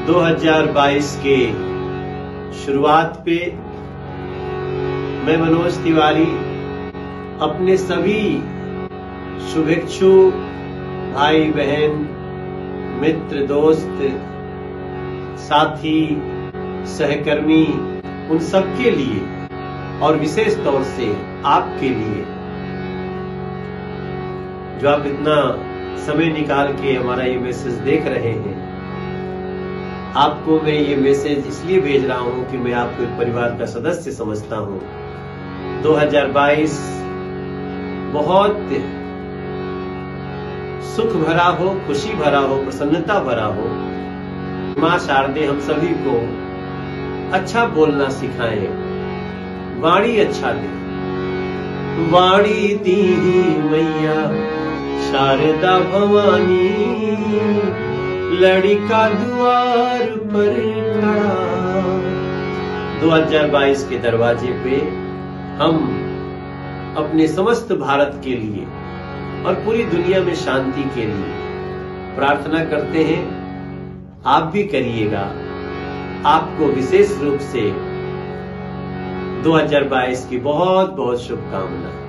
2022 के शुरुआत पे मैं मनोज तिवारी अपने सभी शुभेच्छु भाई बहन मित्र दोस्त साथी सहकर्मी उन सबके लिए और विशेष तौर से आपके लिए जो आप इतना समय निकाल के हमारा ये मैसेज देख रहे हैं, आपको मैं ये मैसेज इसलिए भेज रहा हूं कि मैं आपको एक परिवार का सदस्य समझता हूं। 2022 बहुत सुख भरा हो, खुशी भरा हो, प्रसन्नता भरा हो। मां शारदे हम सभी को अच्छा बोलना सिखाए, वाणी अच्छा दे। वाणी दीनी मैया शारदा भवानी, लड़का द्वार पर खड़ा। 2022 के दरवाजे पे हम अपने समस्त भारत के लिए और पूरी दुनिया में शांति के लिए प्रार्थना करते हैं। आप भी करिएगा। आपको विशेष रूप से 2022 की बहुत बहुत शुभकामनाएं।